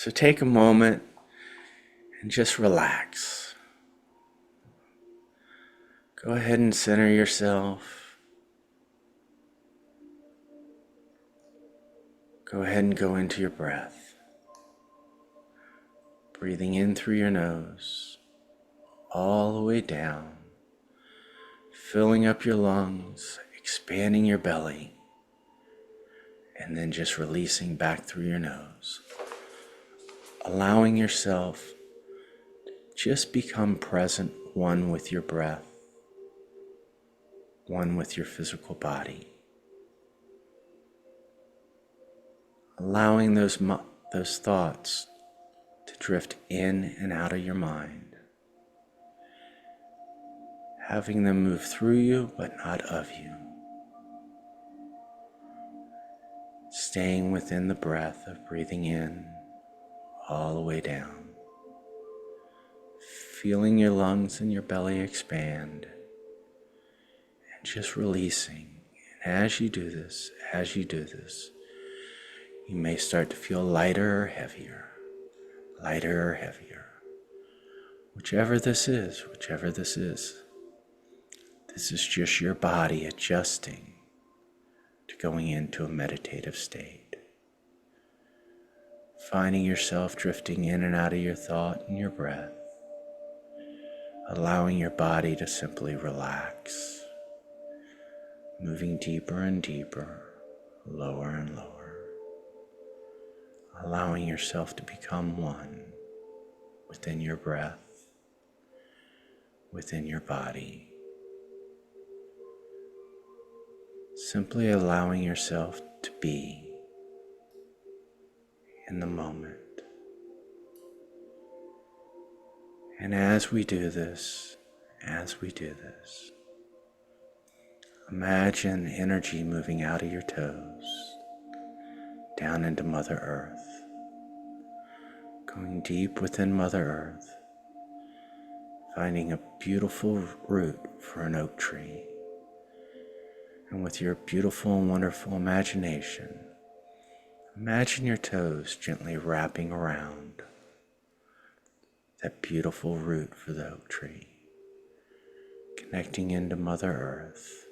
So take a moment and just relax. Go ahead and center yourself. Go ahead and go into your breath. Breathing in through your nose, all the way down, filling up your lungs, expanding your belly, and then just releasing back through your nose. Allowing yourself to just become present, one with your breath, one with your physical body. Allowing those thoughts to drift in and out of your mind. Having them move through you, but not of you. Staying within the breath of breathing in all the way down. Feeling your lungs and your belly expand. And just releasing. And as you do this, you may start to feel lighter or heavier. Lighter or heavier. Whichever this is. This is just your body adjusting to going into a meditative state. Finding yourself drifting in and out of your thought and your breath. Allowing your body to simply relax. Moving deeper and deeper, lower and lower. Allowing yourself to become one within your breath, within your body. Simply allowing yourself to be in the moment. And as we do this, imagine energy moving out of your toes, down into Mother Earth, going deep within Mother Earth, finding a beautiful root for an oak tree. And with your beautiful and wonderful imagination, imagine your toes gently wrapping around that beautiful root for the oak tree, connecting into Mother Earth,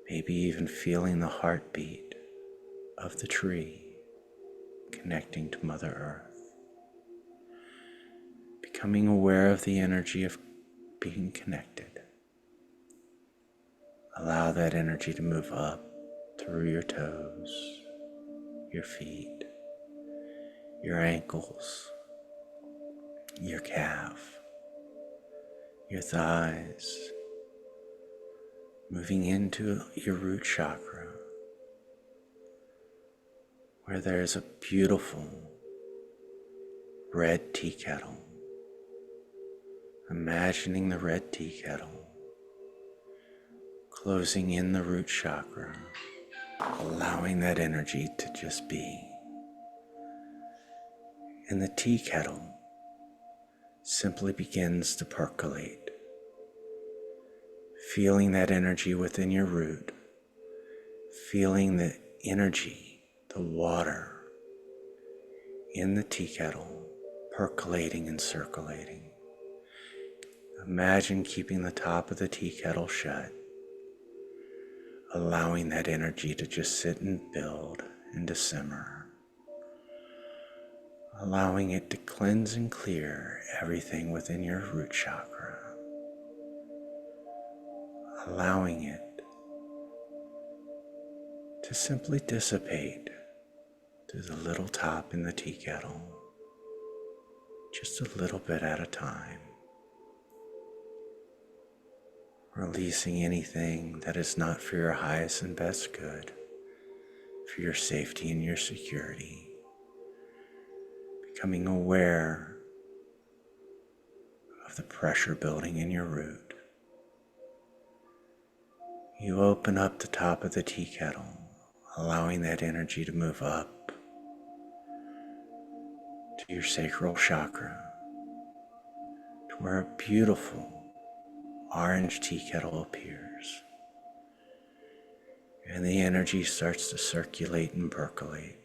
maybe even feeling the heartbeat of the tree connecting to Mother Earth, becoming aware of the energy of being connected. Allow that energy to move up through your toes, your feet, your ankles, your calf, your thighs, moving into your root chakra, where there is a beautiful red tea kettle. Imagining the red tea kettle closing in the root chakra, allowing that energy to just be. And the tea kettle simply begins to percolate, feeling that energy within your root, feeling the energy, the water in the tea kettle percolating and circulating. Imagine keeping the top of the tea kettle shut, allowing that energy to just sit and build and to simmer, allowing it to cleanse and clear everything within your root chakra, allowing it to simply dissipate through the little top in the tea kettle, just a little bit at a time. Releasing anything that is not for your highest and best good, for your safety and your security. Becoming aware of the pressure building in your root. You open up the top of the tea kettle, allowing that energy to move up to your sacral chakra, to where a beautiful orange tea kettle appears, and the energy starts to circulate and percolate,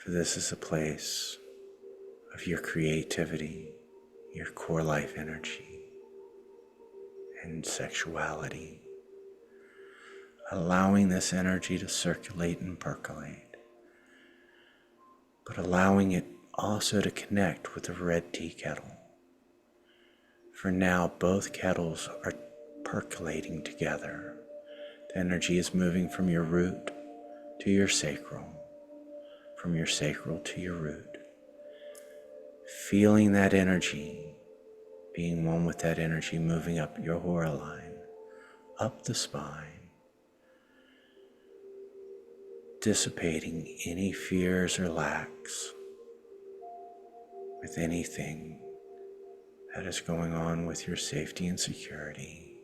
For this is a place of your creativity, your core life energy, and sexuality. Allowing this energy to circulate and percolate, but allowing it also to connect with the red tea kettle. For now, both kettles are percolating together. The energy is moving from your root to your sacral, from your sacral to your root. Feeling that energy, being one with that energy, moving up your hora line, up the spine, dissipating any fears or lacks with anything that is going on with your safety and security,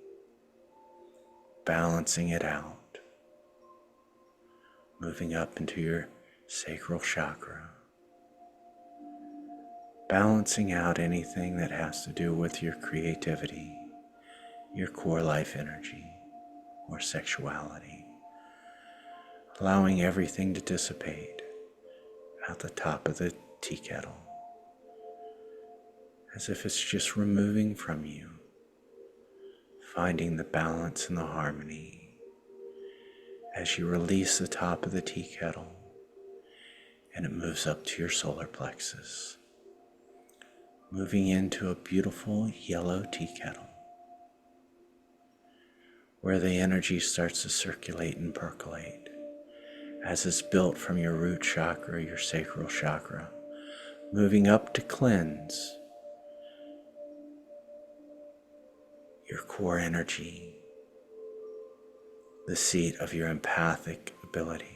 balancing it out, moving up into your sacral chakra, balancing out anything that has to do with your creativity, your core life energy, or sexuality, allowing everything to dissipate out the top of the tea kettle, as if it's just removing from you, finding the balance and the harmony as you release the top of the tea kettle and it moves up to your solar plexus, moving into a beautiful yellow tea kettle where the energy starts to circulate and percolate as it's built from your root chakra, your sacral chakra, moving up to cleanse your core energy, the seat of your empathic ability,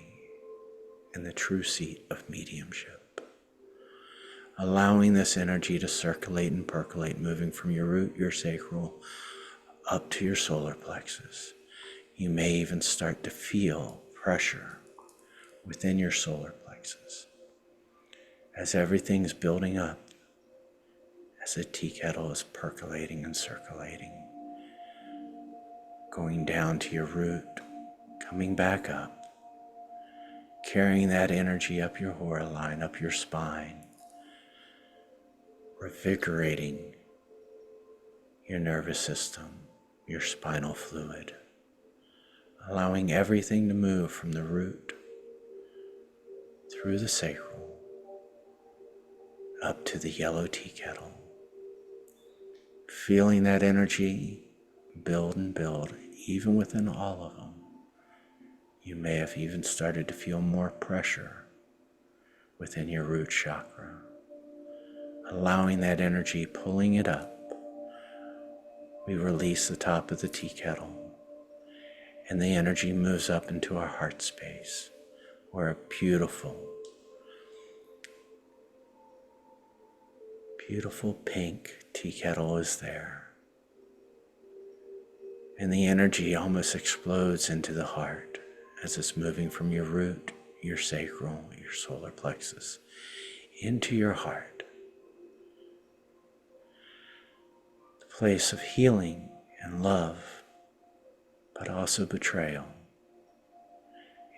and the true seat of mediumship. Allowing this energy to circulate and percolate, moving from your root, your sacral, up to your solar plexus. You may even start to feel pressure within your solar plexus as everything's building up, as the tea kettle is percolating and circulating, going down to your root, coming back up, carrying that energy up your hora line, up your spine, revigorating your nervous system, your spinal fluid, allowing everything to move from the root through the sacral up to the yellow tea kettle, feeling that energy build and build even within all of them. You may have even started to feel more pressure within your root chakra, allowing that energy, pulling it up. We release the top of the tea kettle and the energy moves up into our heart space where a beautiful pink tea kettle is there. And the energy almost explodes into the heart as it's moving from your root, your sacral, your solar plexus, into your heart. The place of healing and love, but also betrayal.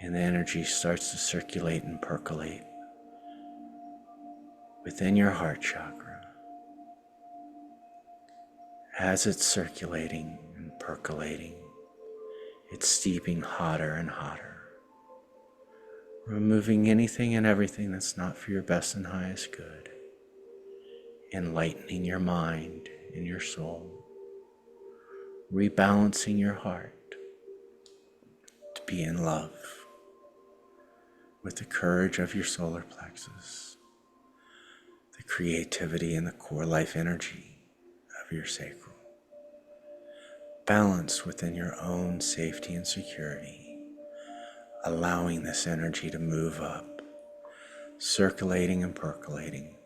And the energy starts to circulate and percolate within your heart chakra. As it's circulating and percolating, it's steeping hotter and hotter, removing anything and everything that's not for your best and highest good, enlightening your mind and your soul, rebalancing your heart to be in love with the courage of your solar plexus, the creativity and the core life energy of your sacral. Balance within your own safety and security, allowing this energy to move up, circulating and percolating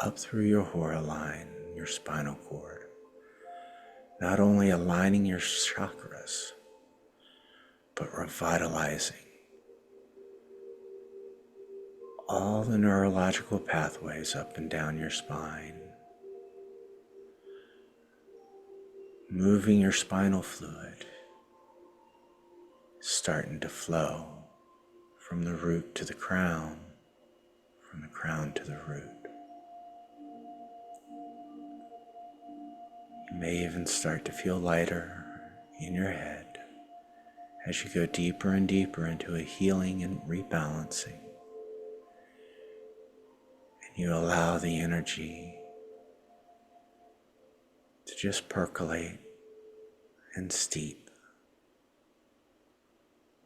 up through your hora line, your spinal cord, not only aligning your chakras, but revitalizing all the neurological pathways up and down your spine, moving your spinal fluid, starting to flow from the root to the crown, from the crown to the root. You may even start to feel lighter in your head as you go deeper and deeper into a healing and rebalancing. And you allow the energy to just percolate and steep,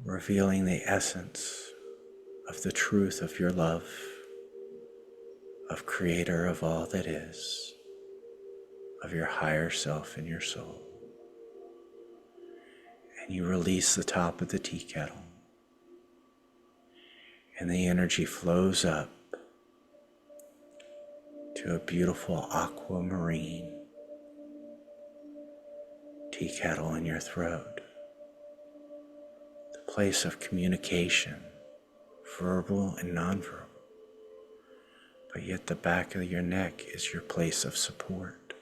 revealing the essence of the truth of your love, of Creator of all that is, of your higher self in your soul. And you release the top of the tea kettle, and the energy flows up to a beautiful aquamarine tea kettle in your throat, the place of communication, verbal and nonverbal. But yet the back of your neck is your place of support.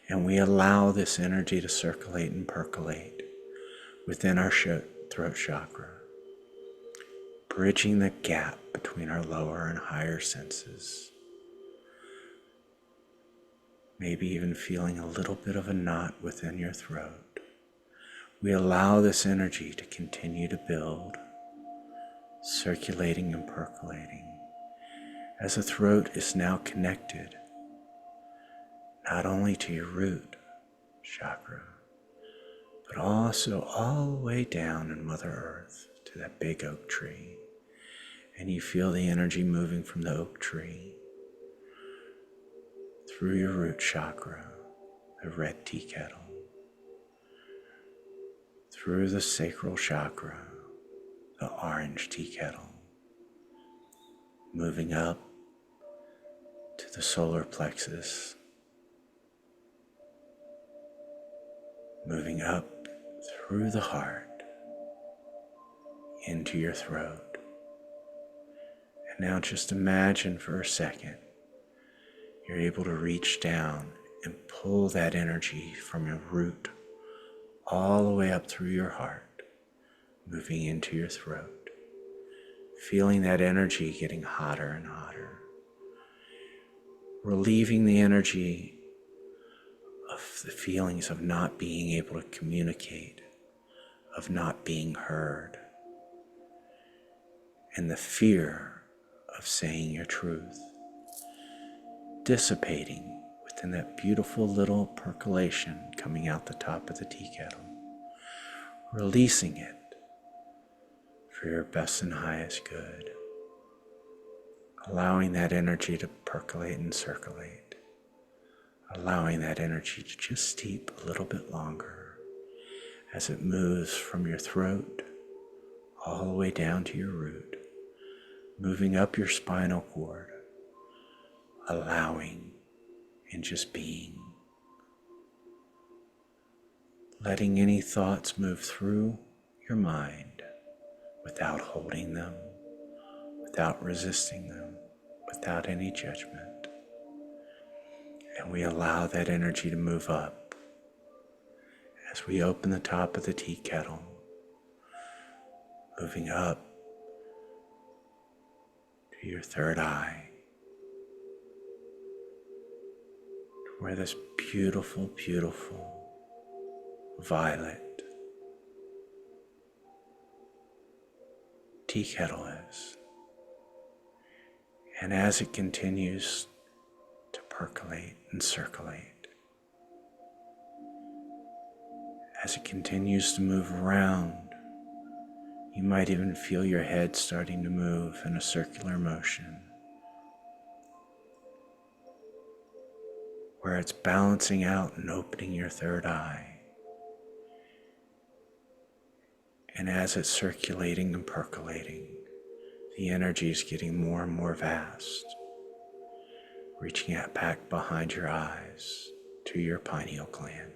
And we allow this energy to circulate and percolate within our throat chakra, bridging the gap between our lower and higher senses. Maybe even feeling a little bit of a knot within your throat. We allow this energy to continue to build, circulating and percolating, as the throat is now connected not only to your root chakra, but also all the way down in Mother Earth to that big oak tree. And you feel the energy moving from the oak tree through your root chakra, the red tea kettle, through the sacral chakra, the orange tea kettle, moving up to the solar plexus, moving up through the heart into your throat. And now just imagine for a second you're able to reach down and pull that energy from your root all the way up through your heart, moving into your throat, feeling that energy getting hotter and hotter, relieving the energy of the feelings of not being able to communicate, of not being heard, and the fear of saying your truth, dissipating within that beautiful little percolation coming out the top of the tea kettle, releasing it for your best and highest good, allowing that energy to percolate and circulate, allowing that energy to just steep a little bit longer as it moves from your throat all the way down to your root, moving up your spinal cord, allowing and just being, letting any thoughts move through your mind without holding them, without resisting them, without any judgment. And we allow that energy to move up as we open the top of the tea kettle, moving up to your third eye, to where this beautiful, beautiful violet tea kettle is. And as it continues to percolate and circulate, as it continues to move around, you might even feel your head starting to move in a circular motion, where it's balancing out and opening your third eye. And as it's circulating and percolating, the energy is getting more and more vast, reaching out back behind your eyes to your pineal gland,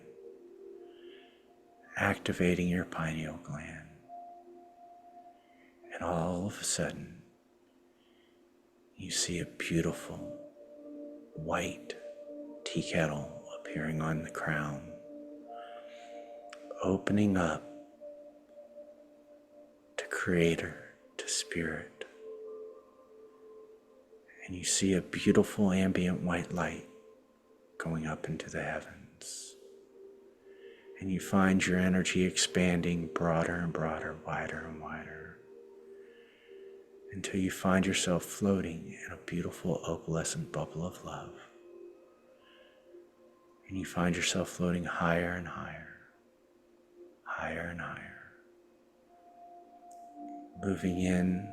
activating your pineal gland. And all of a sudden, you see a beautiful white tea kettle appearing on the crown, opening up to Creator, to Spirit, and you see a beautiful ambient white light going up into the heavens. And you find your energy expanding broader and broader, wider and wider, until you find yourself floating in a beautiful opalescent bubble of love. And you find yourself floating higher and higher, higher and higher, moving in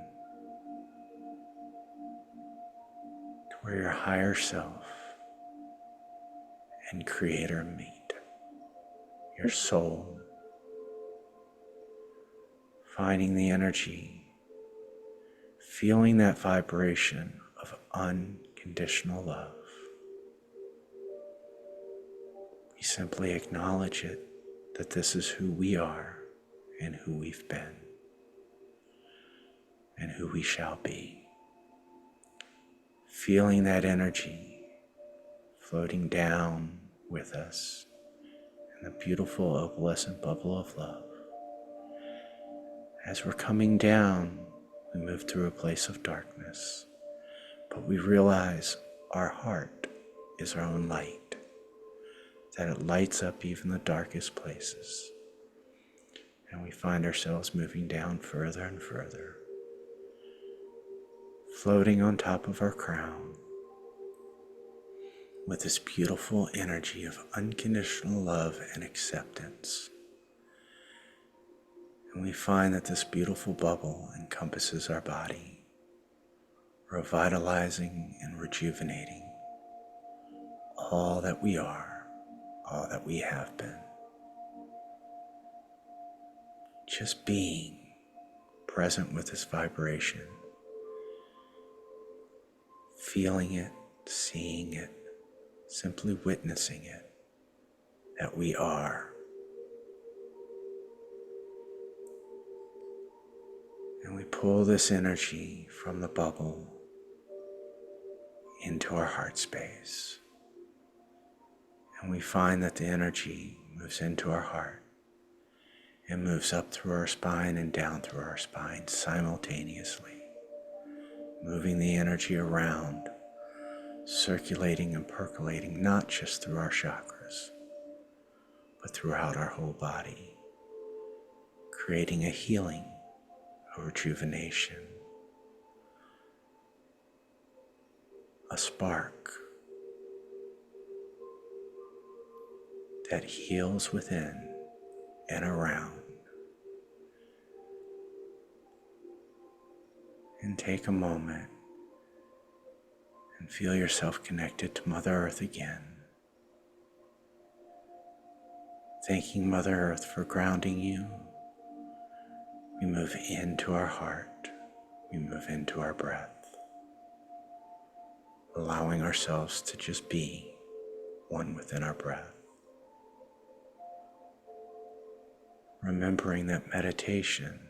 to where your higher self and Creator meet, your soul, finding the energy, feeling that vibration of unconditional love. We simply acknowledge it, that this is who we are and who we've been and who we shall be. Feeling that energy floating down with us in the beautiful opalescent bubble of love. As we're coming down, we move through a place of darkness, but we realize our heart is our own light, that it lights up even the darkest places. And we find ourselves moving down further and further, floating on top of our crown with this beautiful energy of unconditional love and acceptance. And we find that this beautiful bubble encompasses our body, revitalizing and rejuvenating all that we are, all that we have been. Just being present with this vibration, feeling it, seeing it, simply witnessing it, that we are. And we pull this energy from the bubble into our heart space. And we find that the energy moves into our heart and moves up through our spine and down through our spine simultaneously, moving the energy around, circulating and percolating not just through our chakras, but throughout our whole body, creating a healing, a rejuvenation, a spark that heals within and around. And take a moment and feel yourself connected to Mother Earth again. Thanking Mother Earth for grounding you. We move into our heart. We move into our breath, allowing ourselves to just be one within our breath. Remembering that meditation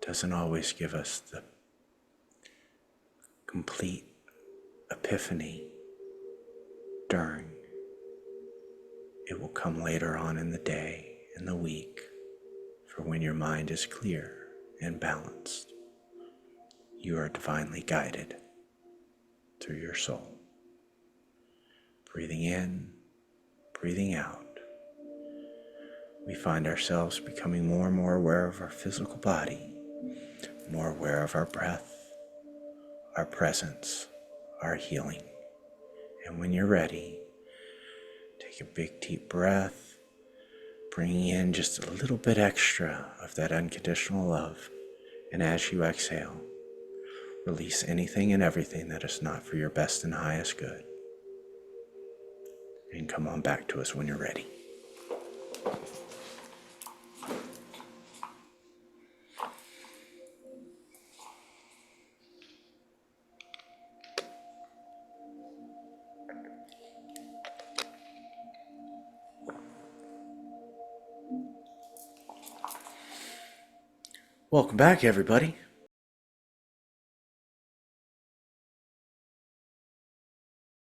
doesn't always give us the complete epiphany during. It will come later on in the day, in the week, for when your mind is clear and balanced. You are divinely guided through your soul. Breathing in, breathing out, we find ourselves becoming more and more aware of our physical body, more aware of our breath, our presence, our healing. And when you're ready, take a big deep breath, bringing in just a little bit extra of that unconditional love. And as you exhale, release anything and everything that is not for your best and highest good. And come on back to us when you're ready. Welcome back, everybody.